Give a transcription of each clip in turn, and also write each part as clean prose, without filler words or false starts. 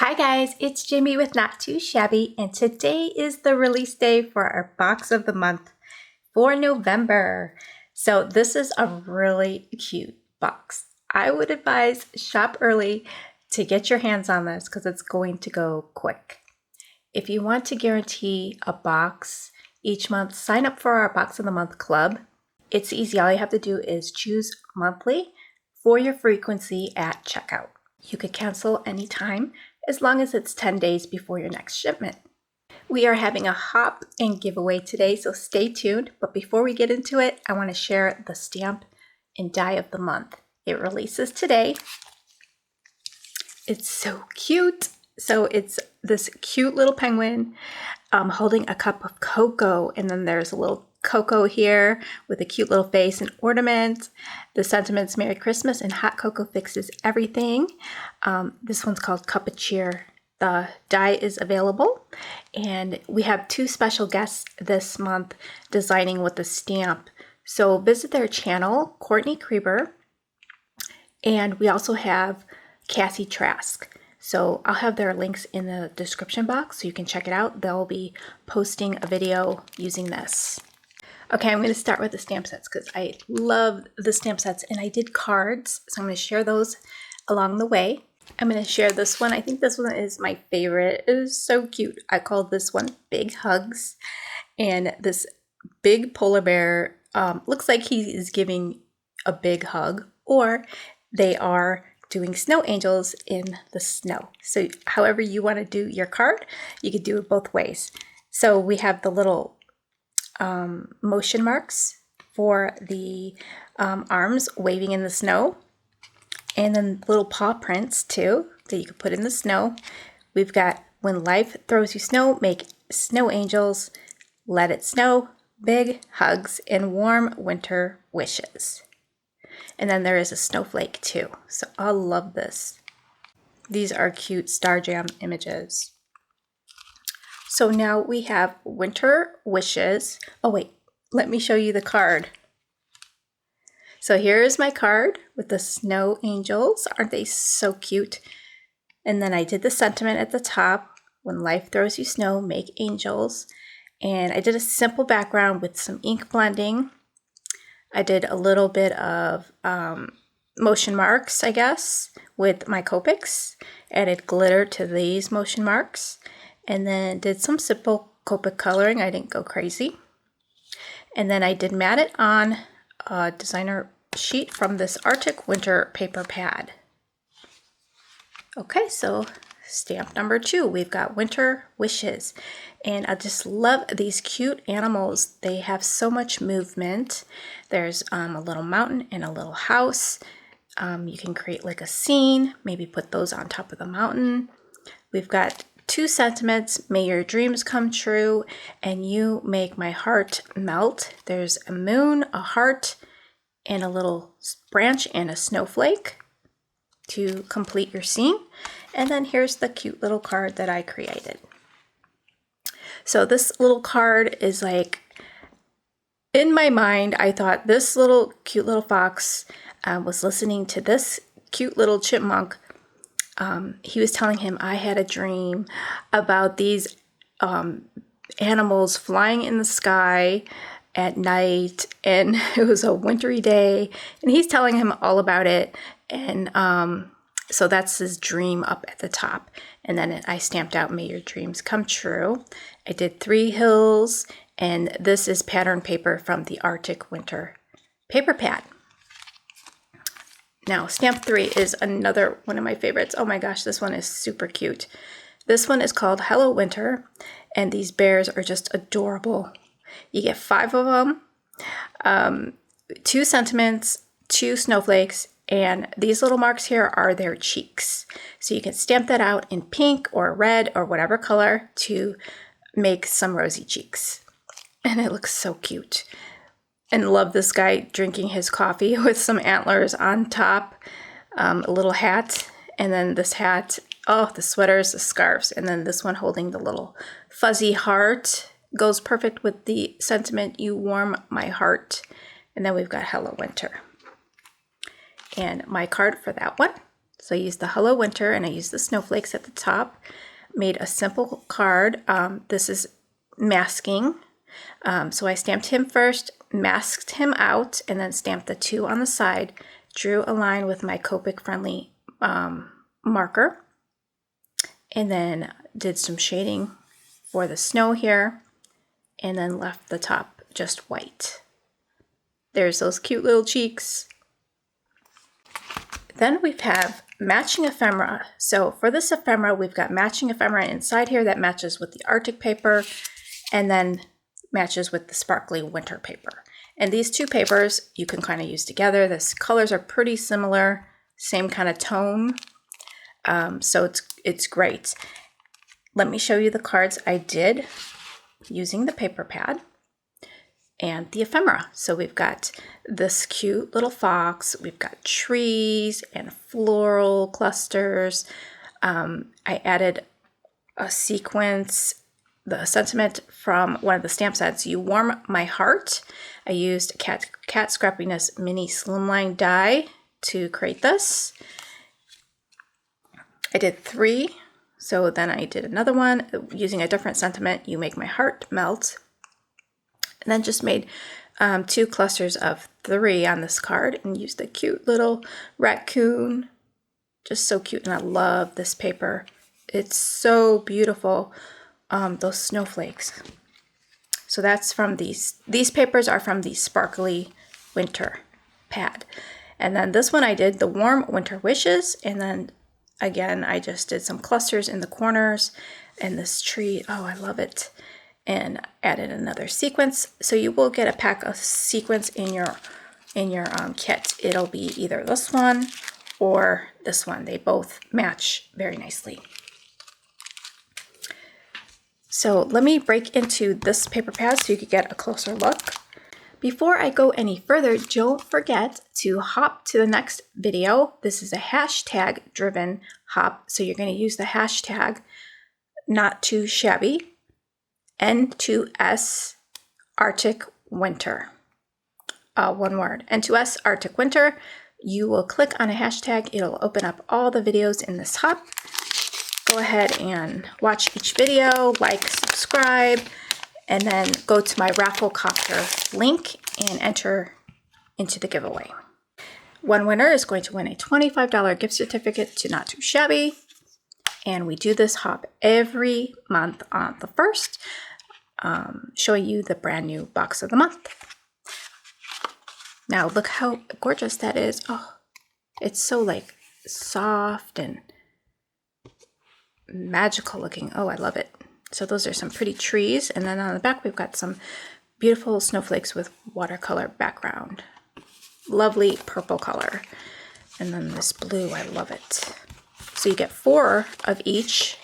Hi guys, it's Jamie with Not Too Shabby, and today is the release day for our box of the month for November. So this is a really cute box. I would advise shop early to get your hands on this because it's going to go quick. If you want to guarantee a box each month, sign up for our Box of the Month club. It's easy. All you have to do is choose monthly for your frequency at checkout. You could cancel anytime as long as it's 10 days before your next shipment. We are having a hop and giveaway today, so stay tuned. But before we get into it, I want to share the stamp and die of the month. It releases today. It's so cute. So it's this cute little penguin holding a cup of cocoa, and then there's a little cocoa here with a cute little face and ornament. The sentiment's Merry Christmas and hot cocoa fixes everything. This one's called Cup of Cheer. The die is available, and we have two special guests this month designing with the stamp. So visit their channel, Courtney Kreber, and we also have Cassie Trask. So I'll have their links in the description box so you can check it out. They'll be posting a video using this. Okay, I'm going to start with the stamp sets because I love the stamp sets, and I did cards, so I'm going to share those along the way. I'm going to share this one. I think this one is my favorite. It is so cute. I call this one Big Hugs, and this big polar bear looks like he is giving a big hug, or they are doing snow angels in the snow. So however you want to do your card, you could do it both ways. So we have the little motion marks for the arms waving in the snow, and then little paw prints too that you can put in the snow. We've got when life throws you snow, make snow angels, let it snow, big hugs, and warm winter wishes. And then there is a snowflake too. So I love this. These are cute Star Jam images. So now we have winter wishes. Oh wait, let me show you the card. So here is my card with the snow angels. Aren't they so cute? And then I did the sentiment at the top. When life throws you snow, make angels. And I did a simple background with some ink blending. I did a little bit of motion marks, I guess, with my Copics. Added glitter to these motion marks. And then did some simple Copic coloring. I didn't go crazy. And then I did mat it on a designer sheet from this Arctic Winter paper pad. Okay, so stamp number 2, we've got Winter Wishes. And I just love these cute animals. They have so much movement. There's a little mountain and a little house. You can create like a scene, maybe put those on top of the mountain. We've got 2 sentiments, may your dreams come true, and you make my heart melt. There's a moon, a heart, and a little branch and a snowflake to complete your scene. And then here's the cute little card that I created. So this little card is like, in my mind, I thought this little cute little fox was listening to this cute little chipmunk. He was telling him, I had a dream about these animals flying in the sky at night, and it was a wintry day, and he's telling him all about it. And so that's his dream up at the top. And then I stamped out, may your dreams come true. I did 3 hills, and this is pattern paper from the Arctic Winter paper pad. Now, stamp 3 is another one of my favorites. Oh my gosh, this one is super cute. This one is called Hello Winter, and these bears are just adorable. You get 5 of them, 2 sentiments, 2 snowflakes, and these little marks here are their cheeks. So you can stamp that out in pink or red or whatever color to make some rosy cheeks. And it looks so cute. And love this guy drinking his coffee with some antlers on top, a little hat, and then this hat, oh, the sweaters, the scarves, and then this one holding the little fuzzy heart. Goes perfect with the sentiment, you warm my heart. And then we've got Hello Winter. And my card for that one So I used the Hello Winter and I used the snowflakes at the top. Made a simple card. This is masking. So I stamped him first, masked him out, and then stamped the 2 on the side. Drew a line with my Copic friendly marker. And then did some shading for the snow here. And then left the top just white. There's those cute little cheeks. Then we have matching ephemera. So for this ephemera, we've got matching ephemera inside here that matches with the Arctic paper and then matches with the sparkly winter paper. And these 2 papers you can kind of use together. The colors are pretty similar, same kind of tone. So it's great. Let me show you the cards I did using the paper pad and the ephemera. So we've got this cute little fox, we've got trees and floral clusters. I added a sequence, the sentiment from one of the stamp sets, You Warm My Heart. I used Cat Scrappiness mini slimline die to create this. I did 3, so then I did another one using a different sentiment, You Make My Heart Melt. And then just made 2 clusters of 3 on this card and used a cute little raccoon. Just so cute, and I love this paper. It's so beautiful, those snowflakes. So that's from these papers are from the Sparkly Winter pad. And then this one I did the Warm Winter Wishes, and then again I just did some clusters in the corners and this tree. Oh, I love it. And added another sequence. So you will get a pack of sequence in your kit. It'll be either this one or this one. They both match very nicely. So let me break into this paper pad so you could get a closer look. Before I go any further, don't forget to hop to the next video. This is a hashtag driven hop. So you're going to use the hashtag not too shabby. N2S Arctic Winter. One word. N2S Arctic Winter. You will click on a hashtag. It'll open up all the videos in this hop. Go ahead and watch each video, like, subscribe, and then go to my Rafflecopter link and enter into the giveaway. One winner is going to win a $25 gift certificate to Not Too Shabby. And we do this hop every month on the 1st, showing you the brand new box of the month. Now look how gorgeous that is. Oh, it's so like soft and magical looking. Oh, I love it. So those are some pretty trees. And then on the back, we've got some beautiful snowflakes with watercolor background. Lovely purple color. And then this blue, I love it. So you get 4 of each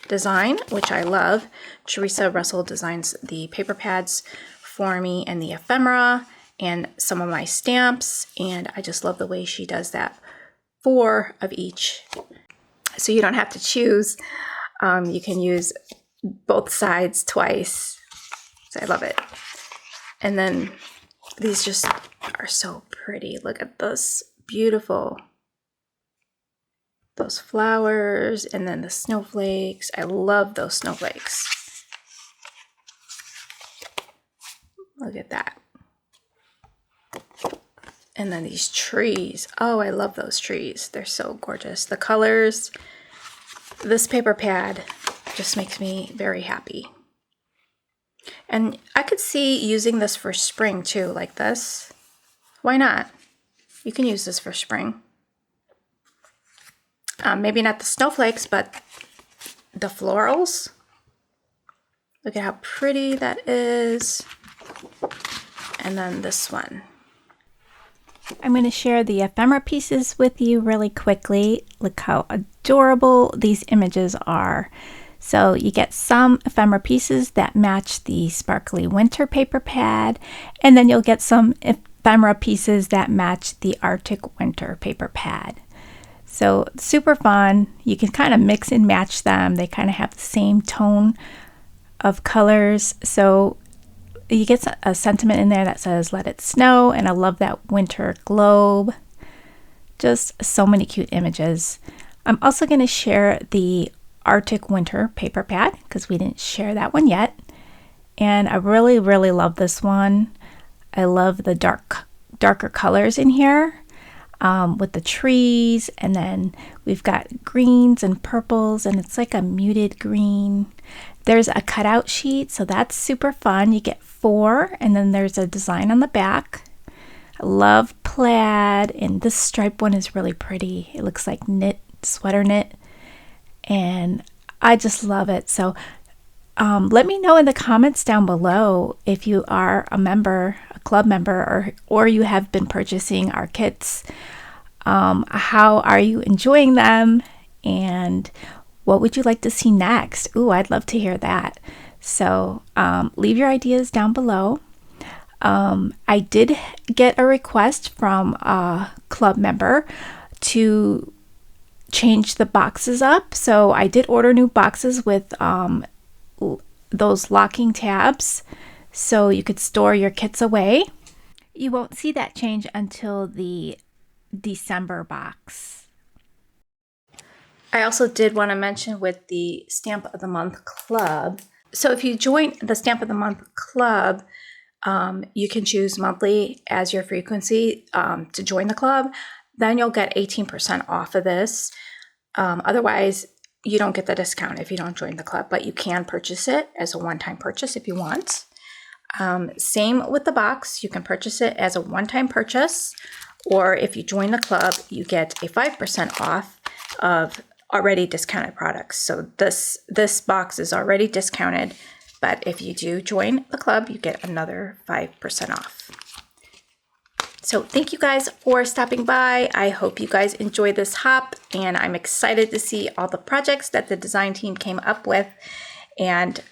design, which I love. Teresa Russell designs the paper pads for me and the ephemera and some of my stamps. And I just love the way she does that. 4 of each. So you don't have to choose. You can use both sides twice. So I love it. And then these just are so pretty. Look at this. Beautiful. Those flowers and then the snowflakes. I love those snowflakes. Look at that. And then these trees. Oh, I love those trees. They're so gorgeous. The colors. This paper pad just makes me very happy. And I could see using this for spring too, like this. Why not? You can use this for spring. Maybe not the snowflakes, but the florals. Look at how pretty that is. And then this one. I'm going to share the ephemera pieces with you really quickly. Look how adorable these images are. So you get some ephemera pieces that match the sparkly winter paper pad, and then you'll get some ephemera pieces that match the Arctic winter paper pad. So super fun. You can kind of mix and match them. They kind of have the same tone of colors. So you get a sentiment in there that says, let it snow. And I love that winter globe. Just so many cute images. I'm also going to share the Arctic Winter paper pad because we didn't share that one yet. And I really, really love this one. I love the darker colors in here with the trees, and then we've got greens and purples, and it's like a muted green. There's a cutout sheet, so that's super fun. You get 4, and then there's a design on the back. I love plaid, and this striped one is really pretty. It looks like knit, sweater knit, and I just love it. So let me know in the comments down below if you are a member, a club member, or you have been purchasing our kits. How are you enjoying them, and what would you like to see next? Ooh, I'd love to hear that. So leave your ideas down below. I did get a request from a club member to change the boxes up. So I did order new boxes with those locking tabs so you could store your kits away. You won't see that change until the December box. I also did want to mention with the Stamp of the Month Club. So if you join the Stamp of the Month Club, you can choose monthly as your frequency to join the club. Then you'll get 18% off of this. Otherwise, you don't get the discount if you don't join the club, but you can purchase it as a one-time purchase if you want. Same with the box. You can purchase it as a one-time purchase, or if you join the club, you get a 5% off of already discounted products. So this box is already discounted, but if you do join the club, you get another 5% off. So thank you guys for stopping by. I hope you guys enjoy this hop, and I'm excited to see all the projects that the design team came up with. And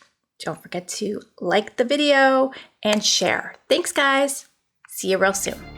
don't forget to like the video and share. Thanks guys. See you real soon.